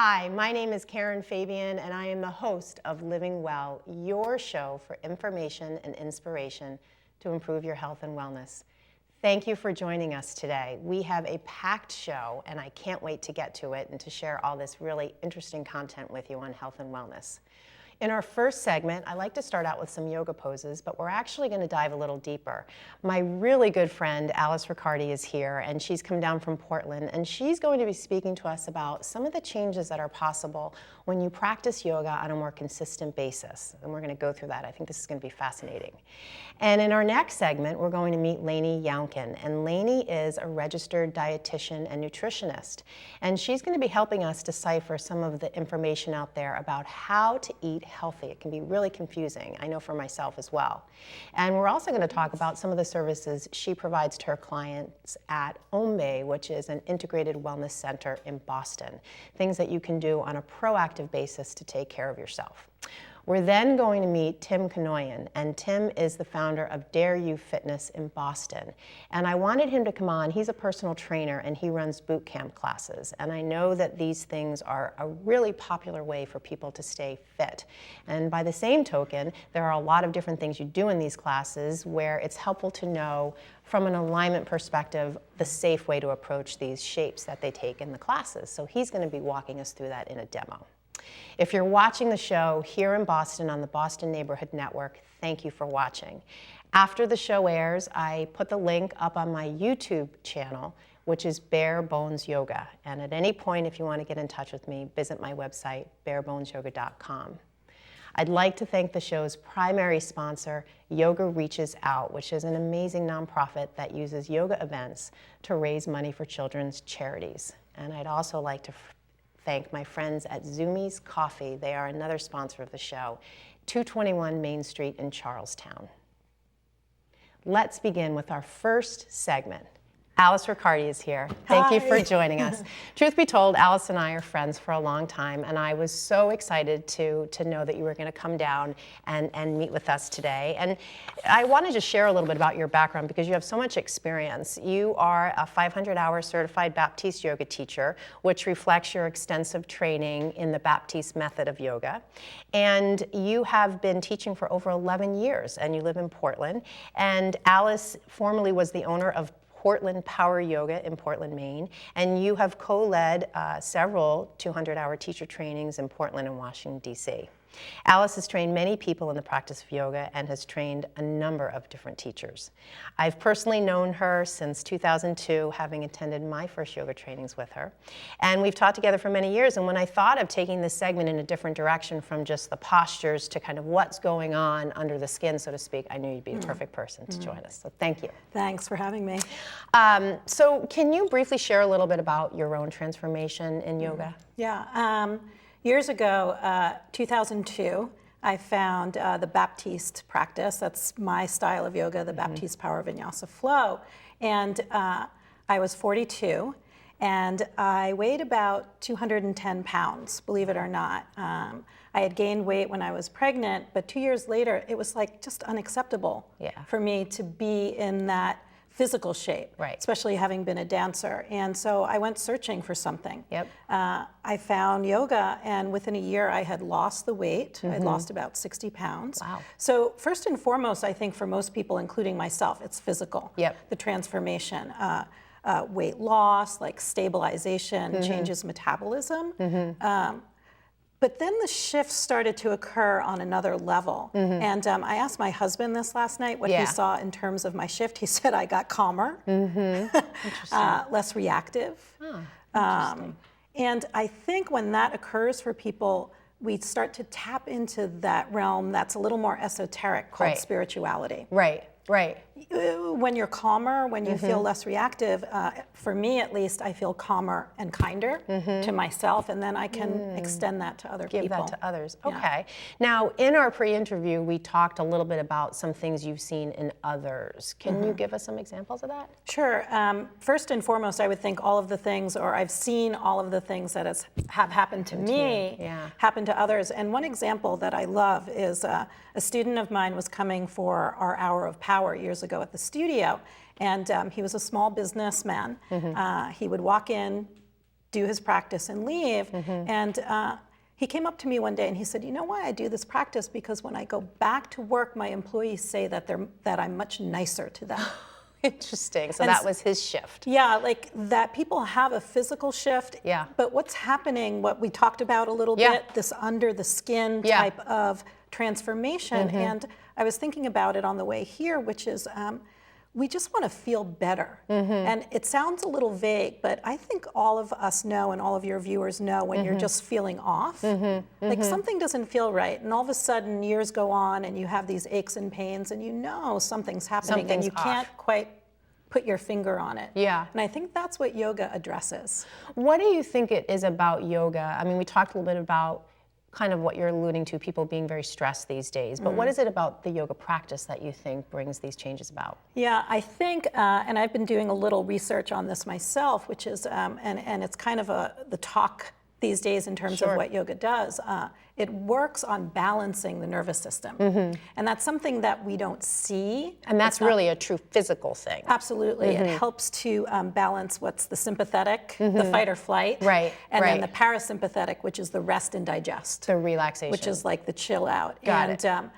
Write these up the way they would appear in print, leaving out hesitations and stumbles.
Hi, my name is Karen Fabian, and I am the host of Living Well, your show for information and inspiration to improve your health and wellness. Thank you for joining us today. We have a packed show, and I can't wait to get to it and to share all this really interesting content with you on health and wellness. In our first segment, I like to start out with some yoga poses, but we're actually going to dive a little deeper. My really good friend, Alice Riccardi, is here, and she's come down from Portland, and she's going to be speaking to us about some of the changes that are possible when you practice yoga on a more consistent basis. And we're going to go through that. I think this is going to be fascinating. And in our next segment, we're going to meet Lainey Younkin, and Lainey is a registered dietitian and nutritionist, and she's going to be helping us decipher some of the information out there about how to eat healthy. It can be really confusing, I know for myself as well. And we're also going to talk about some of the services she provides to her clients at Ombe, which is an integrated wellness center in Boston. Things that you can do on a proactive basis to take care of yourself. We're then going to meet Tim Khanoyan, and Tim is the founder of Dare You Fitness in Boston. And I wanted him to come on. He's a personal trainer and he runs boot camp classes. And I know that these things are a really popular way for people to stay fit. And by the same token, there are a lot of different things you do in these classes where it's helpful to know from an alignment perspective the safe way to approach these shapes that they take in the classes. So he's going to be walking us through that in a demo. If you're watching the show here in Boston on the Boston Neighborhood Network, thank you for watching. After the show airs, I put the link up on my YouTube channel, which is Bare Bones Yoga. And at any point, if you want to get in touch with me, visit my website, barebonesyoga.com. I'd like to thank the show's primary sponsor, Yoga Reaches Out, which is an amazing nonprofit that uses yoga events to raise money for children's charities. And I'd also like to thank my friends at Zoomies Coffee. They are another sponsor of the show, 221 Main Street in Charlestown. Let's begin with our first segment. Alice Riccardi is here. Thank you for joining us. Truth be told, Alice and I are friends for a long time, and I was so excited to know that you were going to come down and meet with us today. And I want to just share a little bit about your background because you have so much experience. You are a 500-hour certified Baptiste yoga teacher, which reflects your extensive training in the Baptiste method of yoga. And you have been teaching for over 11 years, and you live in Portland. And Alice formerly was the owner of Portland Power Yoga in Portland, Maine, and you have co-led several 200-hour teacher trainings in Portland and Washington, D.C. Alice has trained many people in the practice of yoga and has trained a number of different teachers. I've personally known her since 2002, having attended my first yoga trainings with her. And we've taught together for many years, and when I thought of taking this segment in a different direction from just the postures to kind of what's going on under the skin, so to speak, I knew you'd be a perfect person to join us. So thank you. Thanks for having me. So can you briefly share a little bit about your own transformation in yoga? Yeah. Years ago, 2002, I found the Baptiste practice. That's my style of yoga, the Baptiste Power Vinyasa Flow. And I was 42, and I weighed about 210 pounds, believe it or not. I had gained weight when I was pregnant, but 2 years later, it was like just unacceptable for me to be in that physical shape, especially having been a dancer. And so I went searching for something. I found yoga, and within a year I had lost the weight. I'd lost about 60 pounds. Wow. So first and foremost, I think for most people, including myself, it's physical. The transformation. Weight loss, like stabilization, changes metabolism. But then the shift started to occur on another level. And I asked my husband this last night, what he saw in terms of my shift. He said I got calmer, less reactive. And I think when that occurs for people, we start to tap into that realm that's a little more esoteric called spirituality. When you're calmer, when you feel less reactive, for me at least, I feel calmer and kinder to myself, and then I can extend that to other people. Give that to others. Okay. Now, in our pre-interview, we talked a little bit about some things you've seen in others. Can you give us some examples of that? Sure. First and foremost, I would think all of the things, or I've seen all of the things that have happened to me happen to others. And one example that I love is a student of mine was coming for our Hour of Power years ago at the studio, and he was a small businessman. He would walk in, do his practice and leave. And he came up to me one day and he said, you know why I do this practice? Because when I go back to work, my employees say that I'm much nicer to them. Interesting. So that was his shift. Yeah, like that people have a physical shift. Yeah. But what's happening, what we talked about a little bit, this under the skin type of transformation. And I was thinking about it on the way here, which is we just want to feel better. And it sounds a little vague, but I think all of us know, and all of your viewers know, when you're just feeling off, like something doesn't feel right, and all of a sudden years go on and you have these aches and pains and you know something's happening and you can't quite put your finger on it. Yeah. And I think that's what yoga addresses. What do you think it is about yoga? I mean, we talked a little bit about kind of what you're alluding to, people being very stressed these days, but what is it about the yoga practice that you think brings these changes about? Yeah, I think, and I've been doing a little research on this myself, which is, and it's kind of the talk these days in terms of what yoga does. It works on balancing the nervous system. And that's something that we don't see. And that's really a true physical thing. Absolutely. It helps to balance what's the sympathetic, the fight or flight. And then the parasympathetic, which is the rest and digest. The relaxation. Which is like the chill out. Got it.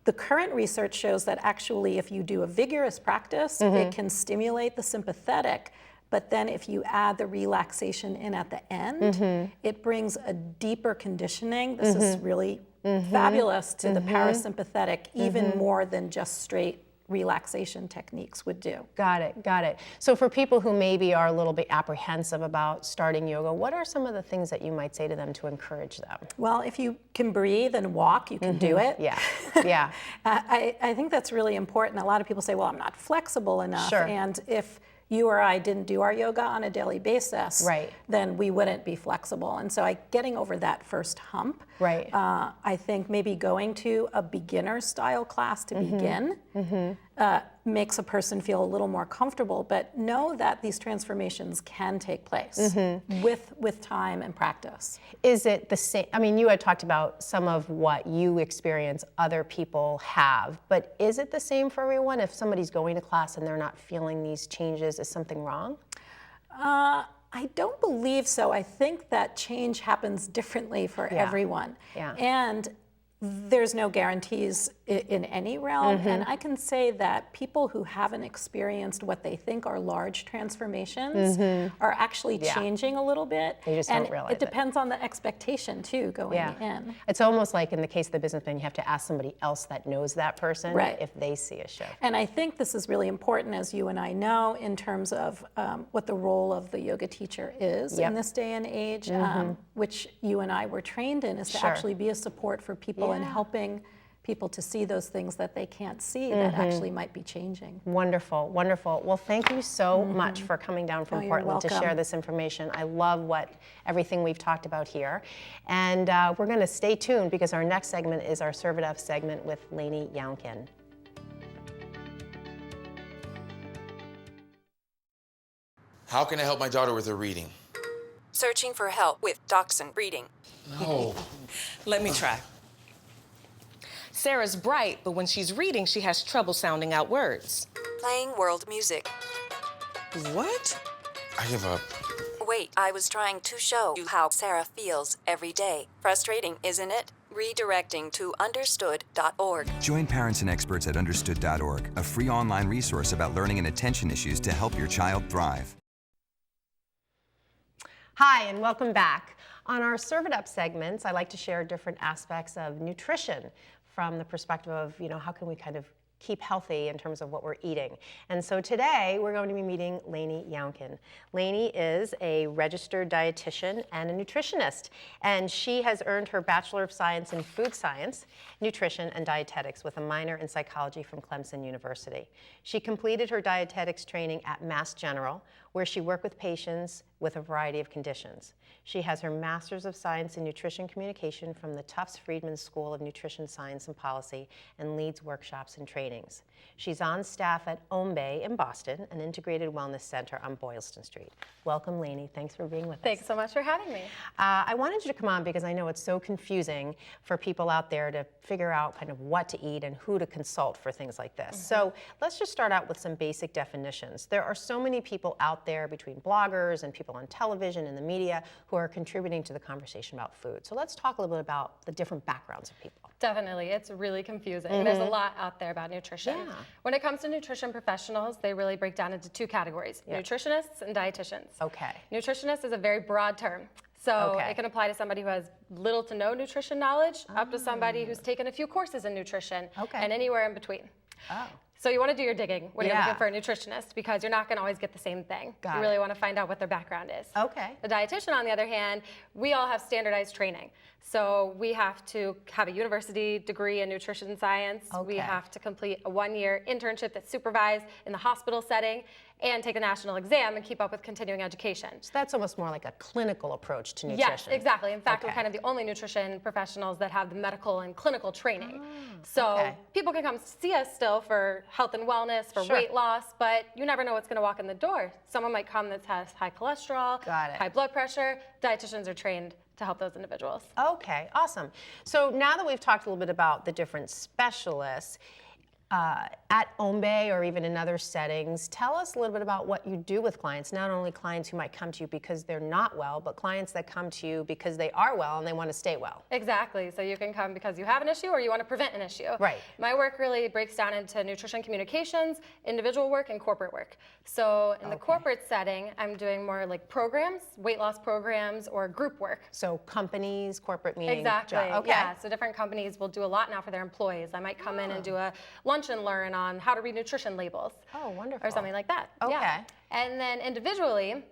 The current research shows that actually if you do a vigorous practice, it can stimulate the sympathetic. But then if you add the relaxation in at the end, it brings a deeper conditioning. This is really fabulous to the parasympathetic, even more than just straight relaxation techniques would do. Got it, got it. So for people who maybe are a little bit apprehensive about starting yoga, what are some of the things that you might say to them to encourage them? Well, if you can breathe and walk, you can do it. Yeah, yeah. I think that's really important. A lot of people say, well, I'm not flexible enough. And if you or I didn't do our yoga on a daily basis, then we wouldn't be flexible. And so getting over that first hump, I think maybe going to a beginner style class to begin makes a person feel a little more comfortable, but know that these transformations can take place with time and practice. Is it the same? I mean, you had talked about some of what you experience other people have, but is it the same for everyone? If somebody's going to class and they're not feeling these changes, is something wrong? I don't believe so. I think that change happens differently for everyone. And there's no guarantees in any realm. And I can say that people who haven't experienced what they think are large transformations are actually changing a little bit. They just don't realize it depends on the expectation too going in. It's almost like in the case of the businessman, you have to ask somebody else that knows that person if they see a shift. And I think this is really important, as you and I know, in terms of what the role of the yoga teacher is in this day and age, which you and I were trained in, is to actually be a support for people and helping people to see those things that they can't see that actually might be changing. Wonderful, wonderful. Well, thank you so much for coming down from Portland to share this information. I love everything we've talked about here. And we're going to stay tuned because our next segment is our Serve It Up segment with Lainey Younkin. How can I help my daughter with her reading? Searching for help with Dachshund reading. No. Let me try. Sarah's bright, but when she's reading, she has trouble sounding out words. Playing world music. What? I give up. Wait, I was trying to show you how Sarah feels every day. Frustrating, isn't it? Redirecting to understood.org. Join parents and experts at understood.org, a free online resource about learning and attention issues to help your child thrive. Hi, and welcome back. On our Serve It Up segments, I like to share different aspects of nutrition from the perspective of, how can we kind of keep healthy in terms of what we're eating. And so today we're going to be meeting Lainey Younkin. Lainey is a registered dietitian and a nutritionist, and she has earned her Bachelor of Science in Food Science, Nutrition, and Dietetics with a minor in psychology from Clemson University. She completed her dietetics training at Mass General, where she worked with patients with a variety of conditions. She has her Master's of Science in Nutrition Communication from the Tufts Friedman School of Nutrition Science and Policy and leads workshops and trainings. She's on staff at Ombe in Boston, an integrated wellness center on Boylston Street. Welcome, Lainey. Thanks for being with us. Thanks so much for having me. I wanted you to come on because I know it's so confusing for people out there to figure out kind of what to eat and who to consult for things like this. So let's just start out with some basic definitions. There are so many people out out there between bloggers and people on television and the media who are contributing to the conversation about food. So let's talk a little bit about the different backgrounds of people. Definitely, it's really confusing. There's a lot out there about nutrition. Yeah. When it comes to nutrition professionals, they really break down into two categories, nutritionists and dietitians. Okay. Nutritionist is a very broad term. So it can apply to somebody who has little to no nutrition knowledge up to somebody who's taken a few courses in nutrition and anywhere in between. So you want to do your digging when you're looking for a nutritionist, because you're not going to always get the same thing. You really want to find out what their background is. The dietitian, on the other hand, we all have standardized training. So we have to have a university degree in nutrition science. We have to complete a 1-year internship that's supervised in the hospital setting and take a national exam and keep up with continuing education. So that's almost more like a clinical approach to nutrition. Yes, exactly. In fact, we're kind of the only nutrition professionals that have the medical and clinical training. So people can come see us still for health and wellness, for weight loss, but you never know what's going to walk in the door. Someone might come that has high cholesterol, high blood pressure. Dietitians are trained to help those individuals. Okay, awesome. So now that we've talked a little bit about the different specialists, at Ombe or even in other settings, tell us a little bit about what you do with clients, not only clients who might come to you because they're not well, but clients that come to you because they are well and they want to stay well. Exactly. So you can come because you have an issue or you want to prevent an issue. My work really breaks down into nutrition communications, individual work, and corporate work. So in the corporate setting, I'm doing more like programs, weight loss programs, or group work. So companies, corporate meetings. Exactly. Yeah. So different companies will do a lot now for their employees. I might come in and do a lunch and learn on how to read nutrition labels. Oh, wonderful. Or something like that. Yeah. And then individually,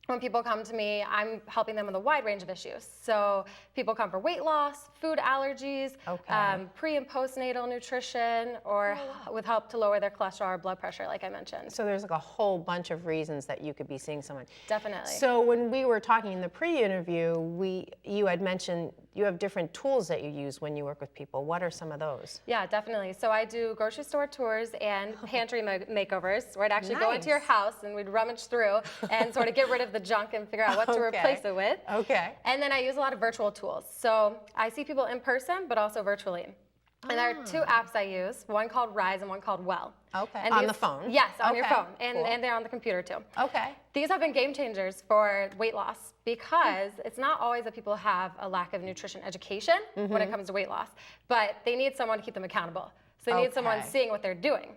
when people come to me, I'm helping them with a wide range of issues. So people come for weight loss, food allergies, pre and postnatal nutrition, or with help to lower their cholesterol or blood pressure, like I mentioned. So there's like a whole bunch of reasons that you could be seeing someone. Definitely. So when we were talking in the pre-interview, you had mentioned you have different tools that you use when you work with people. What are some of those? Yeah, definitely. So I do grocery store tours and pantry makeovers, where I'd actually go into your house and we'd rummage through and sort of get rid of the junk and figure out what to replace it with. And then I use a lot of virtual tools. So I see people in person, but also virtually. And there are two apps I use, one called Rise and one called Well. And on the phone? Yes, on your phone, and they're on the computer too. These have been game changers for weight loss, because it's not always that people have a lack of nutrition education when it comes to weight loss, but they need someone to keep them accountable. So they need someone seeing what they're doing.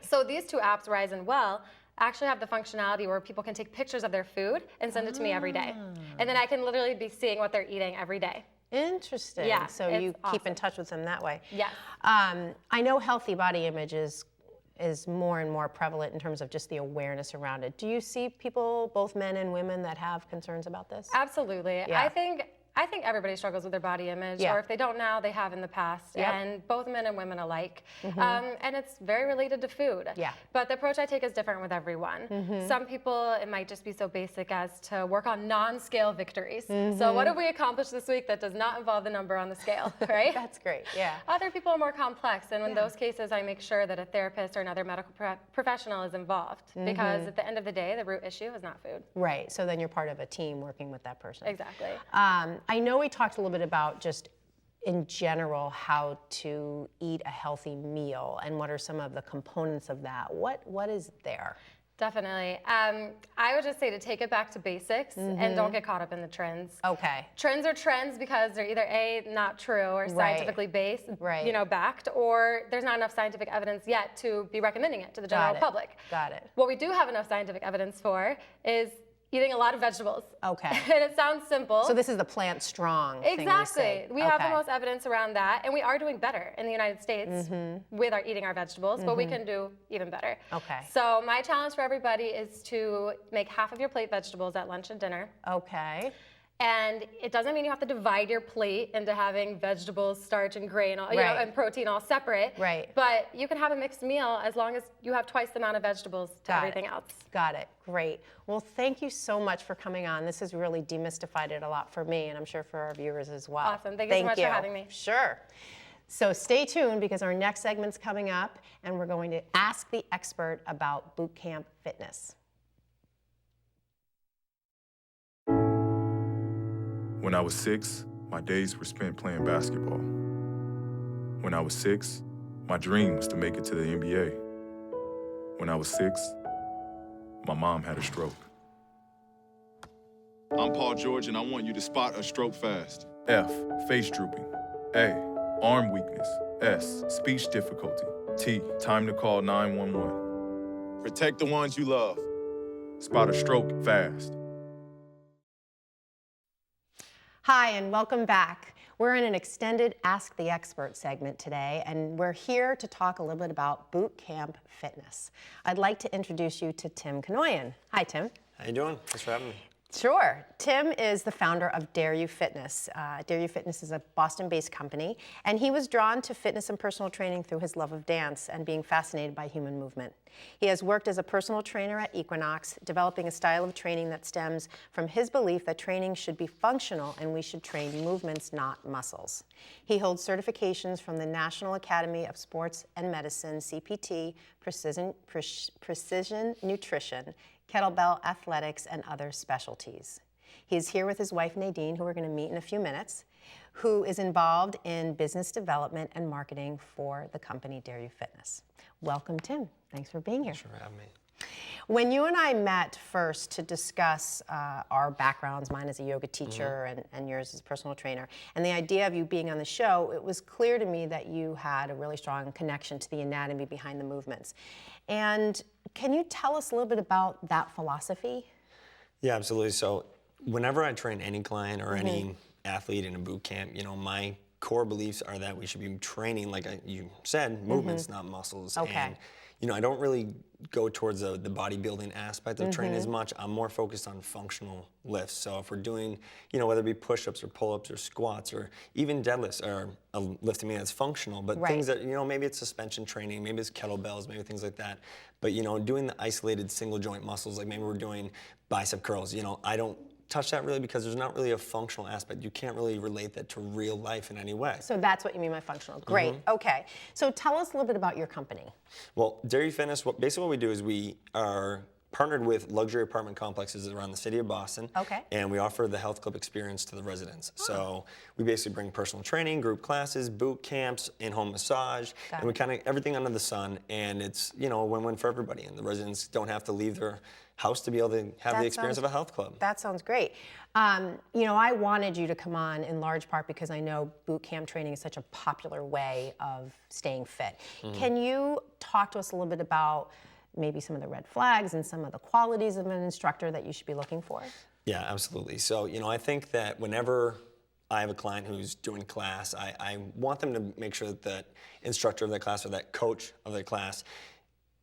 So these two apps, Rise and Well, actually have the functionality where people can take pictures of their food and send it to me every day. And then I can literally be seeing what they're eating every day. Interesting. Yeah, so you keep in touch with them that way. Yes. I know healthy body image is more and more prevalent in terms of just the awareness around it. Do you see people, both men and women, that have concerns about this? Absolutely. I think everybody struggles with their body image, or if they don't now, they have in the past, and both men and women alike. And it's very related to food. But the approach I take is different with everyone. Some people, it might just be so basic as to work on non-scale victories. So what have we accomplished this week that does not involve the number on the scale, right? That's great, Other people are more complex, and in those cases, I make sure that a therapist or another medical professional is involved, because at the end of the day, the root issue is not food. Right, so then you're part of a team working with that person. Exactly. I know we talked a little bit about just in general how to eat a healthy meal and what are some of the components of that. What is there? Definitely. I would just say to take it back to basics and don't get caught up in the trends. Trends are trends because they're either A, not true or scientifically based, backed, or there's not enough scientific evidence yet to be recommending it to the general public. What we do have enough scientific evidence for is eating a lot of vegetables. And it sounds simple. So this is the plant strong thing we say. We have the most evidence around that, and we are doing better in the United States with eating our vegetables, but we can do even better. So my challenge for everybody is to make half of your plate vegetables at lunch and dinner. And it doesn't mean you have to divide your plate into having vegetables, starch, and grain, you know, and protein all separate. But you can have a mixed meal as long as you have twice the amount of vegetables to everything else. Got it. Great. Well, thank you so much for coming on. This has really demystified it a lot for me, and I'm sure for our viewers as well. Awesome. Thank you so much for having me. Sure. So stay tuned, because our next segment's coming up, and we're going to ask the expert about boot camp fitness. When I was 6, my days were spent playing basketball. When I was 6, my dream was to make it to the NBA. When I was 6, my mom had a stroke. I'm Paul George, and I want you to spot a stroke fast. F, face drooping. A, arm weakness. S, speech difficulty. T, time to call 911. Protect the ones you love. Spot a stroke fast. Hi, and welcome back. We're in an extended Ask the Expert segment today, and we're here to talk a little bit about boot camp fitness. I'd like to introduce you to Tim Khanoyan. Hi, Tim. How you doing? Thanks for having me. Sure. Tim is the founder of Dare You Fitness. Dare You Fitness is a Boston-based company, and he was drawn to fitness and personal training through his love of dance and being fascinated by human movement. He has worked as a personal trainer at Equinox, developing a style of training that stems from his belief that training should be functional and we should train movements, not muscles. He holds certifications from the National Academy of Sports and Medicine, CPT, Precision Nutrition, kettlebell athletics, and other specialties. He's here with his wife Nadine, who we're going to meet in a few minutes, who is involved in business development and marketing for the company Dare You Fitness. Welcome, Tim. Thanks for being here. Thanks for having me. When you and I met first to discuss our backgrounds, mine as a yoga teacher and yours as a personal trainer, and the idea of you being on the show, it was clear to me that you had a really strong connection to the anatomy behind the movements. And can you tell us a little bit about that philosophy? Yeah, absolutely. So whenever I train any client or any athlete in a boot camp, you know, my core beliefs are that we should be training, like you said, movements, not muscles. Okay. And, you know, I don't really go towards the bodybuilding aspect of training as much. I'm more focused on functional lifts. So if we're doing, you know, whether it be push-ups or pull-ups or squats or even deadlifts are a lift to me that's functional, but things that, you know, maybe it's suspension training, maybe it's kettlebells, maybe things like that. But, you know, doing the isolated single joint muscles, like maybe we're doing bicep curls, you know, I don't touch that really because there's not really a functional aspect. You can't really relate that to real life in any way. So that's what you mean by functional. Great. Okay. So tell us a little bit about your company. Well, Dare You Fitness, basically what we do is we are partnered with luxury apartment complexes around the city of Boston. Okay. And we offer the health club experience to the residents. So we basically bring personal training, group classes, boot camps, in-home massage, and we kind of everything under the sun. And it's, you know, a win-win for everybody. And the residents don't have to leave their house to be able to have the experience of a health club. That sounds great. You know, I wanted you to come on in large part because I know boot camp training is such a popular way of staying fit. Can you talk to us a little bit about maybe some of the red flags and some of the qualities of an instructor that you should be looking for? Yeah, absolutely. So, you know, I think that whenever I have a client who's doing class, I want them to make sure that that instructor of that class or that coach of that class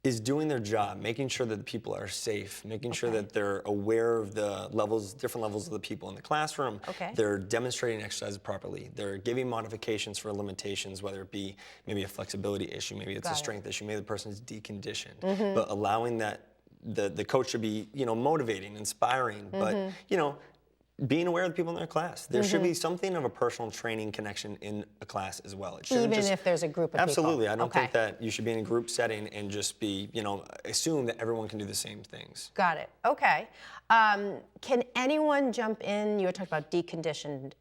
is doing their job, making sure that the people are safe, making sure that they're aware of the levels, different levels of the people in the classroom. They're demonstrating exercises properly. They're giving modifications for limitations, whether it be maybe a flexibility issue, maybe it's a strength issue, maybe the person's deconditioned. But allowing that the coach should be, you know, motivating, inspiring, but, you know, being aware of the people in their class. There should be something of a personal training connection in a class as well. It shouldn't Even if there's a group of people. Absolutely. I don't think that you should be in a group setting and just be, you know, assume that everyone can do the same things. Got it. Okay. Can anyone jump in? You had talked about deconditioned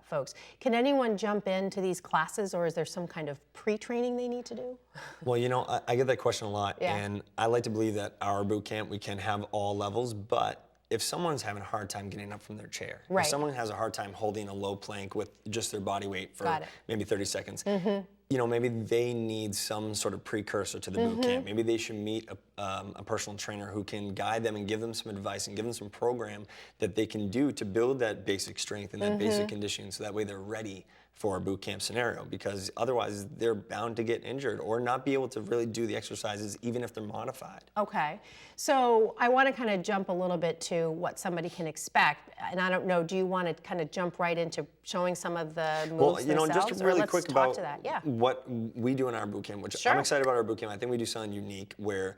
folks. Can anyone jump into these classes, or is there some kind of pre-training they need to do? Well, you know, I get that question a lot, and I like to believe that our boot camp, we can have all levels, but if someone's having a hard time getting up from their chair, if someone has a hard time holding a low plank with just their body weight for maybe 30 seconds, you know, maybe they need some sort of precursor to the boot camp. Maybe they should meet a personal trainer who can guide them and give them some advice and give them some program that they can do to build that basic strength and that basic conditioning, so that way they're ready for a boot camp scenario, because otherwise they're bound to get injured or not be able to really do the exercises even if they're modified. Okay, so I want to kind of jump a little bit to what somebody can expect, and I don't know, do you want to kind of jump right into showing some of the moves Well, you know, themselves, just really quick about that. what we do in our boot camp, which I'm excited about our boot camp. I think we do something unique where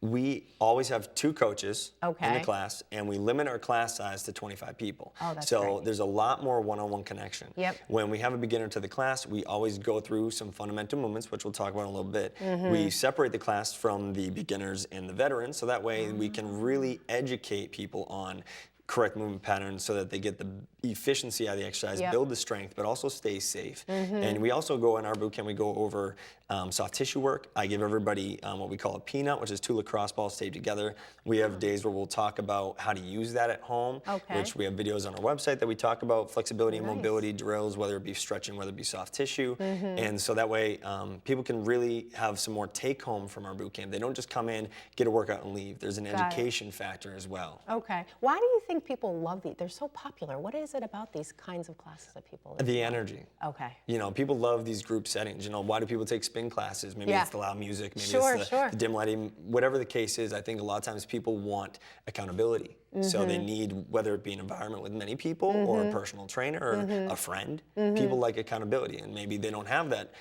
we always have 2 coaches in the class, and we limit our class size to 25 people. Oh, that's so great. there's a lot more one-on-one connection. When we have a beginner to the class, we always go through some fundamental movements, which we'll talk about in a little bit. We separate the class from the beginners and the veterans, so that way we can really educate people on correct movement patterns so that they get the efficiency out of the exercise, build the strength, but also stay safe. And we also go in our boot camp, we go over soft tissue work. I give everybody what we call a peanut, which is 2 lacrosse balls taped together. We have days where we'll talk about how to use that at home, which we have videos on our website that we talk about flexibility and mobility drills, whether it be stretching, whether it be soft tissue. And so that way people can really have some more take home from our boot camp. They don't just come in, get a workout and leave. There's an education factor as well. Okay. Why do you think people love these? They're so popular. What is it about these kinds of classes that people love? The energy. Okay. You know, people love these group settings. You know, why do people take spin classes? Maybe it's the loud music, maybe it's the dim lighting, whatever the case is. I think a lot of times people want accountability. So they need, whether it be an environment with many people or a personal trainer or a friend, people like accountability, and maybe they don't have that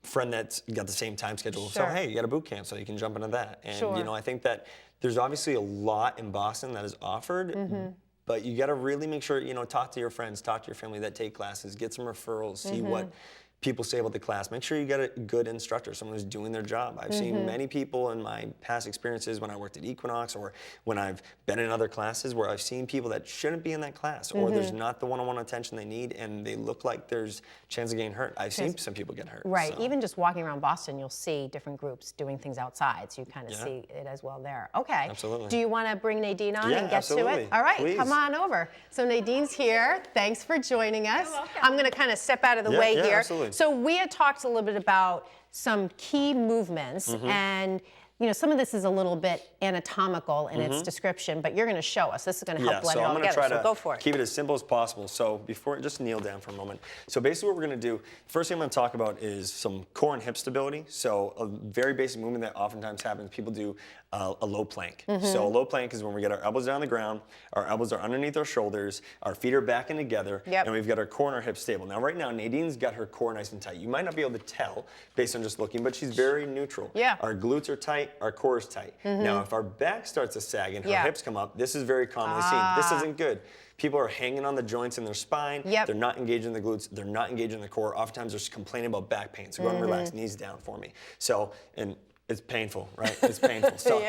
friend that's got the same time schedule. So hey, you got a boot camp, so you can jump into that. And you know, I think that there's obviously a lot in Boston that is offered. But you got to really make sure, you know, talk to your friends, talk to your family that take classes, get some referrals, see what people say about the class. Make sure you get a good instructor, someone who's doing their job. I've seen many people in my past experiences when I worked at Equinox or when I've been in other classes where I've seen people that shouldn't be in that class or there's not the one-on-one attention they need and they look like there's chance of getting hurt. I've seen some people get hurt. Right. So. Even just walking around Boston, you'll see different groups doing things outside, so you kind of see it as well there. Okay. Absolutely. Do you want to bring Nadine on and get absolutely. to it? All right, Please. come on over. So Nadine's here. Thanks for joining us. I'm going to kind of step out of the way here. Absolutely. So we had talked a little bit about some key movements, and you know, some of this is a little bit anatomical in its description, but you're going to show us. This is going to help blend it all together. So go for it. Keep it as simple as possible. So before, just kneel down for a moment. So basically what we're going to do, first thing I'm going to talk about is some core and hip stability. So a very basic movement that oftentimes happens, people do a low plank. So a low plank is when we get our elbows down on the ground, our elbows are underneath our shoulders, our feet are back and together, and we've got our core and our hips stable. Now right now, Nadine's got her core nice and tight. You might not be able to tell based on just looking, but she's very neutral. Our glutes are tight, our core is tight. Now if our back starts to sag and her hips come up, this is very commonly seen. This isn't good. People are hanging on the joints in their spine. They're not engaging the glutes. They're not engaging the core. Oftentimes they're complaining about back pain. So go and relax, knees down for me. So, and it's painful, right? It's painful. So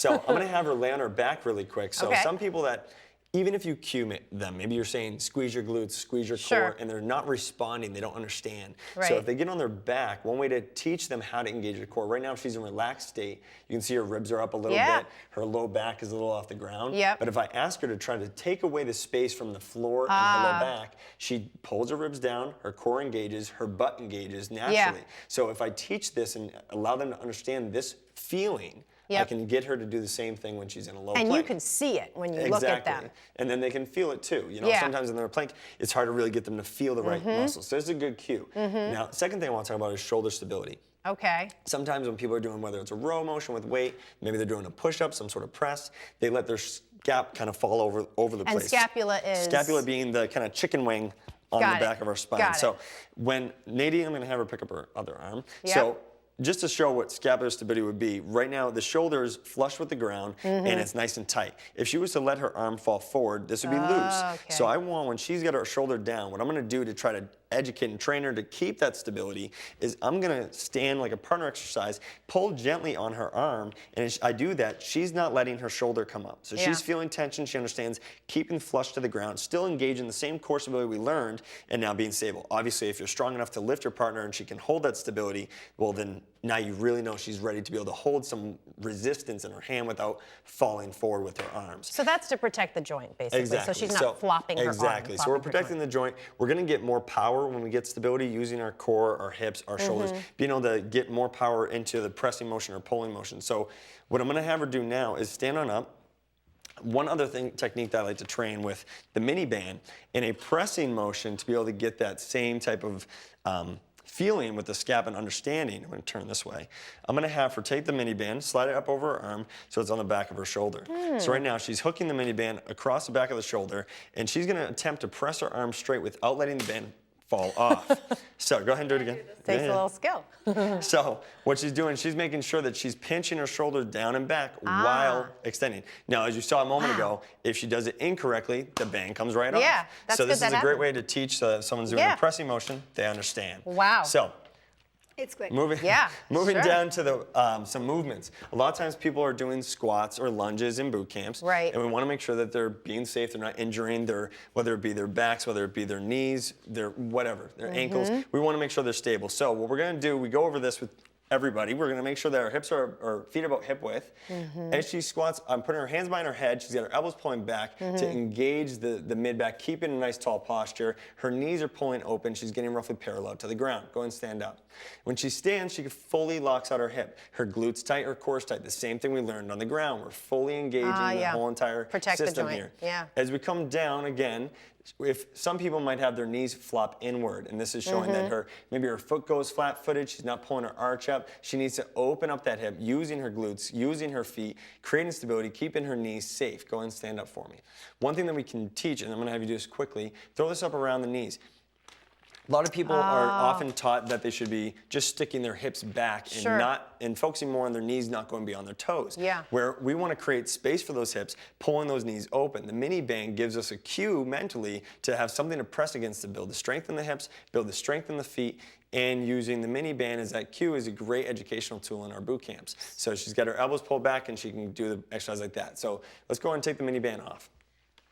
I'm gonna have her lay on her back really quick. So some people that, even if you cue them, maybe you're saying squeeze your glutes, squeeze your core, and they're not responding, they don't understand. So if they get on their back, one way to teach them how to engage the core, right now if she's in a relaxed state, you can see her ribs are up a little bit, her low back is a little off the ground. But if I ask her to try to take away the space from the floor and her low back, she pulls her ribs down, her core engages, her butt engages naturally. So if I teach this and allow them to understand this feeling, I can get her to do the same thing when she's in a low plank. And you can see it when you look at them. And then they can feel it too. You know, sometimes in their plank, it's hard to really get them to feel the right muscles. So it's a good cue. Now, second thing I want to talk about is shoulder stability. Sometimes when people are doing, whether it's a row motion with weight, maybe they're doing a push-up, some sort of press, they let their scap kind of fall over the place. And scapula is? Scapula being the kind of chicken wing on the back of our spine. So when Nadine, I'm going to have her pick up her other arm. So just to show what scapular stability would be, right now the shoulder's flush with the ground and it's nice and tight. If she was to let her arm fall forward, this would be loose. So I want, when she's got her shoulder down, what I'm going to do to try to educate and train her to keep that stability is I'm going to stand like a partner exercise, pull gently on her arm, and as I do that, she's not letting her shoulder come up. So she's feeling tension, she understands keeping flush to the ground, still engaging the same core stability we learned, and now being stable. Obviously, if you're strong enough to lift your partner and she can hold that stability, well then now you really know she's ready to be able to hold some resistance in her hand without falling forward with her arms. So that's to protect the joint, basically. So she's not flopping her arm. Exactly. So we're protecting the joint. We're going to get more power when we get stability using our core, our hips, our shoulders, being able to get more power into the pressing motion or pulling motion. So what I'm going to have her do now is stand on up. One other technique that I like to train with the mini band in a pressing motion to be able to get that same type of feeling with the scap and understanding. I'm going to turn this way. I'm going to have her take the mini band, slide it up over her arm so it's on the back of her shoulder. So right now she's hooking the mini band across the back of the shoulder and she's going to attempt to press her arm straight without letting the band fall off. So go ahead and do it again. Takes a little skill. So what she's doing, she's making sure that she's pinching her shoulder down and back while extending. Now, as you saw a moment ago, if she does it incorrectly, the band comes right off. That's so good this is a great way to teach someone's doing a pressing motion, they understand. So It's quick. Moving sure. down to the some movements. A lot of times people are doing squats or lunges in boot camps. Right. And we want to make sure that they're being safe, they're not injuring their, whether it be their backs, whether it be their knees, their whatever, their ankles. We want to make sure they're stable. So what we're going to do, we go over this with everybody. We're going to make sure that our hips are feet are about hip width. As she squats, I'm putting her hands behind her head. She's got her elbows pulling back to engage the mid-back, keeping a nice tall posture. Her knees are pulling open. She's getting roughly parallel to the ground. Go and stand up. When she stands, she fully locks out her hip. Her glutes tight, her core's tight. The same thing we learned on the ground. We're fully engaging the whole entire system here. As we come down again, if some people might have their knees flop inward, and this is showing that maybe her foot goes flat-footed, she's not pulling her arch up. She needs to open up that hip, using her glutes, using her feet, creating stability, keeping her knees safe. Go ahead and stand up for me. One thing that we can teach, and I'm going to have you do this quickly, throw this up around the knees. A lot of people are often taught that they should be just sticking their hips back and focusing more on their knees, not going beyond their toes. Where we want to create space for those hips, pulling those knees open. The mini band gives us a cue mentally to have something to press against to build the strength in the hips, build the strength in the feet, and using the mini band as that cue is a great educational tool in our boot camps. So she's got her elbows pulled back and she can do the exercise like that. So let's go ahead and take the mini band off.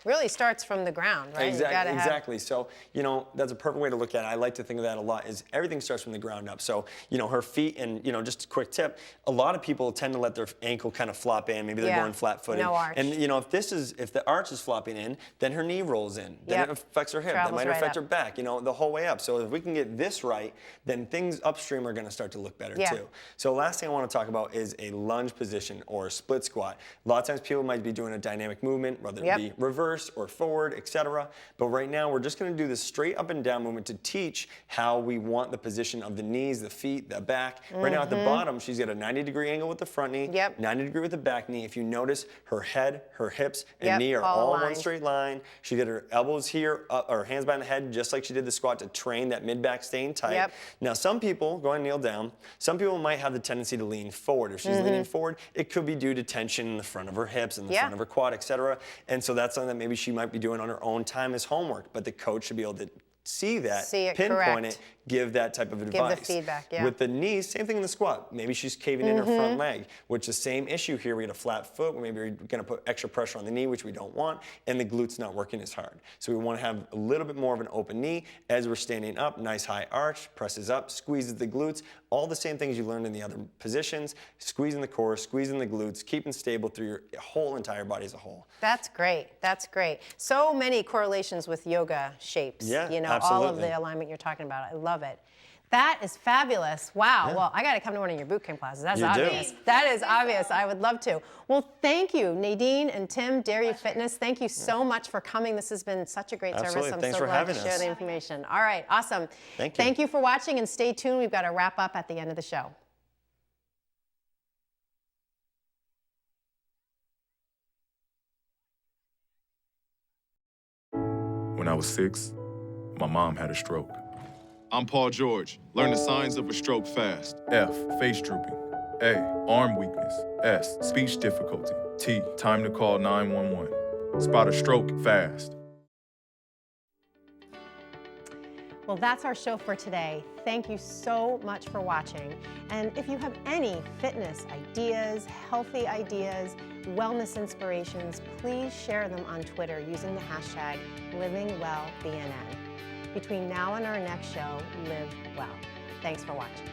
Really starts from the ground, right? Exactly. So, you know, that's a perfect way to look at it. I like to think of that a lot, is everything starts from the ground up. So, you know, her feet, and, you know, just a quick tip, a lot of people tend to let their ankle kind of flop in. Maybe they're going flat-footed. No arch. And, you know, if the arch is flopping in, then her knee rolls in. Then it affects her hip. That might affect her back, you know, the whole way up. So if we can get this right, then things upstream are going to start to look better too. So last thing I want to talk about is a lunge position or a split squat. A lot of times people might be doing a dynamic movement, whether it be reverse or forward, etc. But right now we're just going to do this straight up and down movement to teach how we want the position of the knees, the feet, the back. Right now at the bottom, she's got a 90-degree angle with the front knee, 90-degree with the back knee. If you notice, her head, her hips, and knee are all in one straight line. She got her elbows here, or hands behind the head, just like she did the squat, to train that mid-back staying tight. Now some people, go ahead and kneel down, some people might have the tendency to lean forward. If she's leaning forward, it could be due to tension in the front of her hips and the front of her quad, etc. And so that's something that maybe she might be doing on her own time as homework, but the coach should be able to see that, pinpoint it, give that type of advice. Give the feedback, With the knees, same thing in the squat. Maybe she's caving in her front leg, which is the same issue here. We get a flat foot, maybe we're going to put extra pressure on the knee, which we don't want, and the glute's not working as hard. So we want to have a little bit more of an open knee as we're standing up, nice high arch, presses up, squeezes the glutes, all the same things you learned in the other positions, squeezing the core, squeezing the glutes, keeping stable through your whole entire body as a whole. That's great. That's great. So many correlations with yoga shapes. You know, all of the alignment you're talking about. I love it. That is fabulous. Wow. Well, I got to come to one of your boot camp classes. That's obvious. That is obvious. I would love to. Well, thank you, Nadine and Tim, Dare You Fitness. Thank you so much for coming. This has been such a great service. I'm Thanks so for glad having to us. share the information. All right. Awesome. Thank you. Thank you for watching, and stay tuned. We've got a wrap up at the end of the show. When I was 6, my mom had a stroke. I'm Paul George. Learn the signs of a stroke fast. F, face drooping. A, arm weakness. S, speech difficulty. T, time to call 911. Spot a stroke fast. Well, that's our show for today. Thank you so much for watching. And if you have any fitness ideas, healthy ideas, wellness inspirations, please share them on Twitter using the hashtag LivingWellBNN. Between now and our next show, live well. Thanks for watching.